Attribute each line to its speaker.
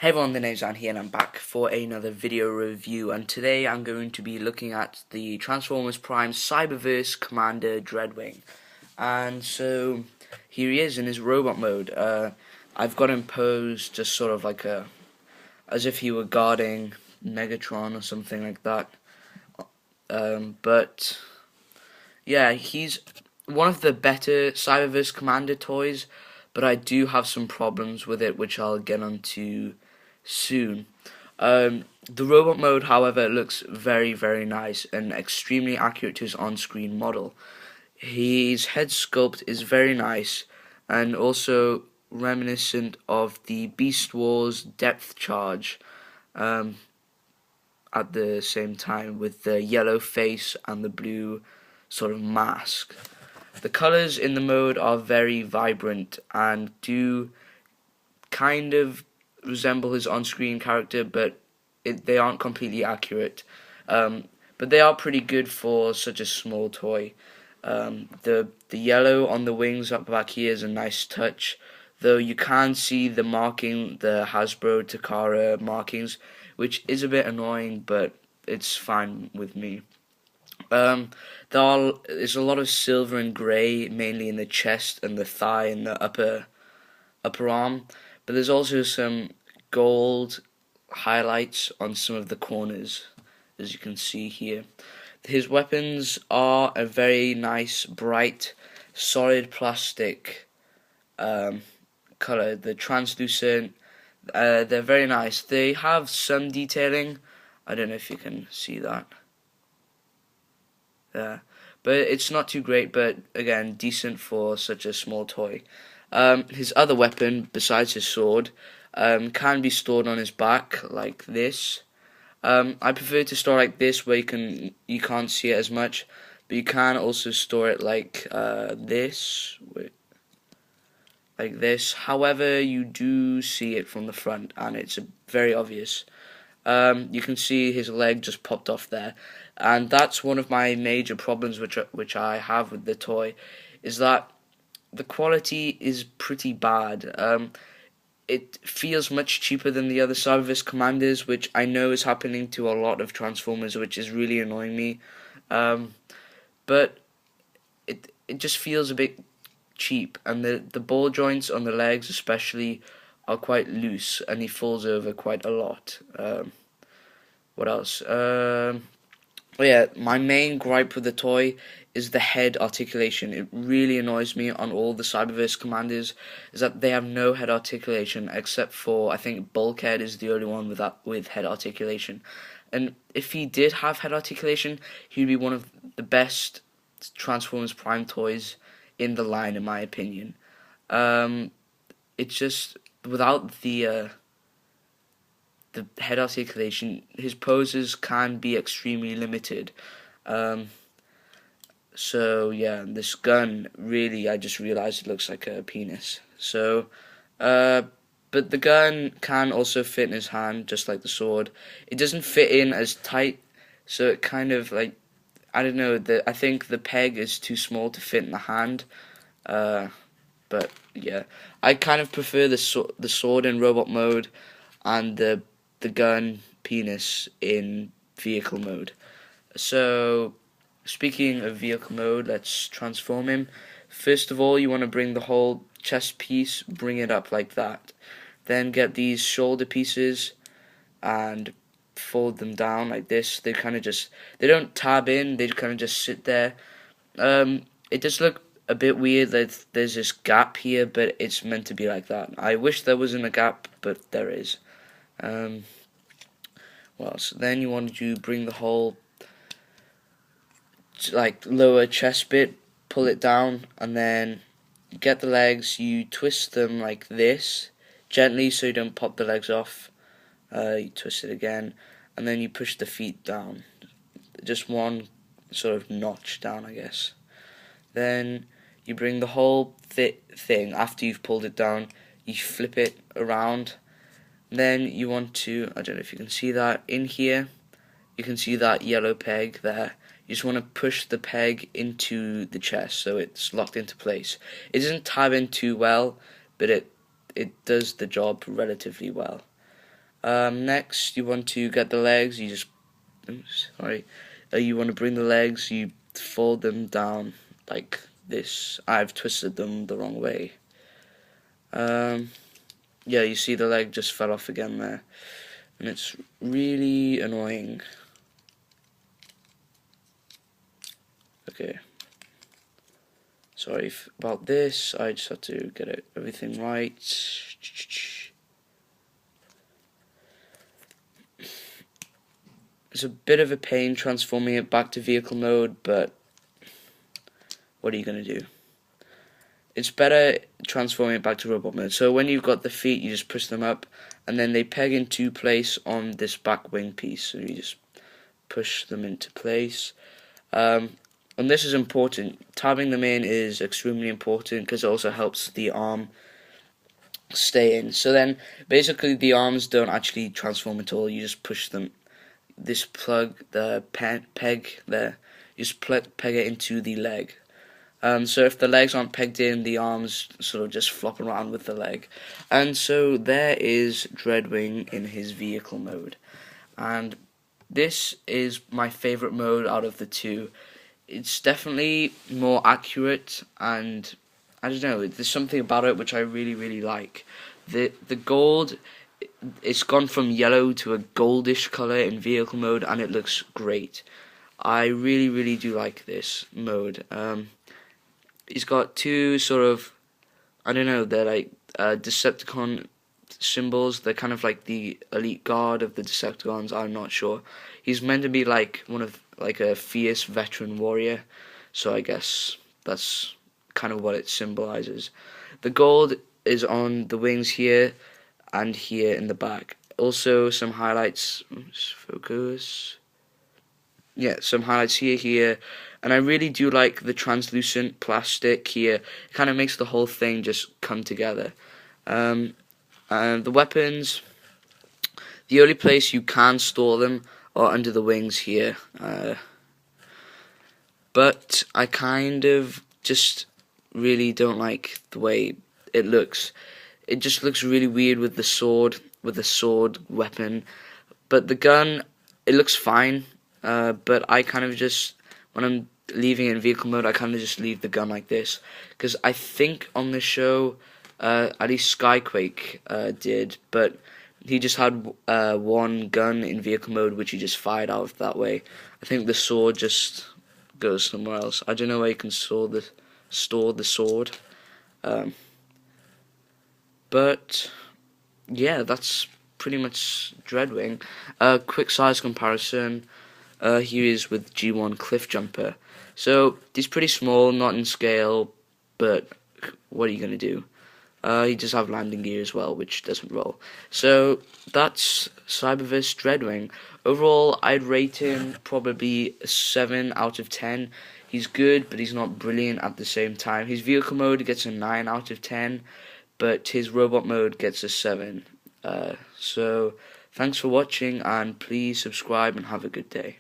Speaker 1: Hey everyone, the name's Anne here and I'm back for another video review, and today I'm going to be looking at the Transformers Prime Cyberverse Commander Dreadwing. And so here he is in his robot mode. I've got him posed just sort of like as if he were guarding Megatron or something like that. But yeah, he's one of the better Cyberverse Commander toys, but I do have some problems with it, which I'll get onto soon. The robot mode, however, looks very, very nice and extremely accurate to his on-screen model. His head sculpt is very nice and also reminiscent of the Beast Wars depth charge at the same time, with the yellow face and the blue sort of mask. The colors in the mode are very vibrant and do kind of resemble his on-screen character, but they aren't completely accurate. But they are pretty good for such a small toy. The yellow on the wings up back here is a nice touch, though you can see the marking, the Hasbro Takara markings, which is a bit annoying, but it's fine with me. There's a lot of silver and grey, mainly in the chest and the thigh and the upper arm, but there's also some gold highlights on some of the corners, as you can see here. His weapons are a very nice, bright, solid plastic color. They're translucent. They're very nice. They have some detailing. I don't know if you can see that. Yeah, but it's not too great, but again, decent for such a small toy. His other weapon, besides his sword, can be stored on his back like this. I prefer to store like this, where you can't see it as much, but you can also store it like this, like this. However, you do see it from the front, and it's very obvious. You can see his leg just popped off there, and that's one of my major problems which I have with the toy, is that the quality is pretty bad. It feels much cheaper than the other Cyberverse Commanders, which I know is happening to a lot of Transformers, which is really annoying me. But it just feels a bit cheap, and the ball joints on the legs especially are quite loose, and he falls over quite a lot. What else? Oh yeah, my main gripe with the toy is the head articulation. It really annoys me on all the Cyberverse Commanders, is that they have no head articulation, except for, I think, Bulkhead is the only one with head articulation. And if he did have head articulation, he'd be one of the best Transformers Prime toys in the line, in my opinion. It's just, without the head articulation, his poses can be extremely limited. So yeah, this gun, really, I just realized it looks like a penis. So, but the gun can also fit in his hand, just like the sword. It doesn't fit in as tight, so it kind of like, I don't know, I think the peg is too small to fit in the hand. But yeah, I kind of prefer the sword in robot mode, and the gun penis in vehicle mode. So, speaking of vehicle mode, let's transform him. First of all, you want to bring the whole chest piece, bring it up like that. Then get these shoulder pieces and fold them down like this. They don't tab in, they kind of just sit there. It does look a bit weird that there's this gap here, but it's meant to be like that. I wish there wasn't a gap, but there is. Well, so then you want to bring the whole like lower chest bit, pull it down, and then get the legs. You twist them like this, gently, so you don't pop the legs off. You twist it again, and then you push the feet down, just one sort of notch down, I guess. Then you bring the whole thing, after you've pulled it down, you flip it around. Then you want to, I don't know if you can see that, in here, you can see that yellow peg there. You just want to push the peg into the chest so it's locked into place. It doesn't tab in too well, but it does the job relatively well. Next, you want to get the legs. You just, sorry, you want to bring the legs. You fold them down like this. I've twisted them the wrong way. Yeah, you see the leg just fell off again there, and it's really annoying. Okay. Sorry about this. I just had to get everything right. It's a bit of a pain transforming it back to vehicle mode, but what are you going to do? It's better transforming it back to robot mode. So when you've got the feet, you just push them up, and then they peg into place on this back wing piece. So you just push them into place. And this is important. Tabbing them in is extremely important because it also helps the arm stay in. So then basically the arms don't actually transform at all. You just push them. This plug, the peg there, you just peg it into the leg. So if the legs aren't pegged in, the arms sort of just flop around with the leg. And so there is Dreadwing in his vehicle mode. And this is my favourite mode out of the two. It's definitely more accurate, and I don't know, there's something about it which I really, really like. The gold, it's gone from yellow to a goldish colour in vehicle mode, and it looks great. I really, really do like this mode. He's got two sort of, I don't know, they're like Decepticon symbols. They're kind of like the elite guard of the Decepticons. I'm not sure. He's meant to be like like a fierce veteran warrior, so I guess that's kind of what it symbolizes. The gold is on the wings here and here in the back. Also some highlights. Let's focus. Yeah, some highlights here, and I really do like the translucent plastic here. It kind of makes the whole thing just come together. And the weapons, the only place you can store them are under the wings here. But I kind of just really don't like the way it looks. It just looks really weird with the sword weapon. But the gun, it looks fine. But I kind of just, when I'm leaving it in vehicle mode, I kind of just leave the gun like this. Because I think on the show, at least Skyquake did, but he just had one gun in vehicle mode which he just fired out that way. I think the sword just goes somewhere else. I don't know where you can store the sword. But yeah, that's pretty much Dreadwing. Quick size comparison. Here he is with G1 Cliffjumper. So he's pretty small, not in scale, but what are you going to do? He does have landing gear as well, which doesn't roll. So that's Cyberverse Dreadwing. Overall, I'd rate him probably a 7 out of 10. He's good, but he's not brilliant at the same time. His vehicle mode gets a 9 out of 10, but his robot mode gets a 7. So thanks for watching, and please subscribe and have a good day.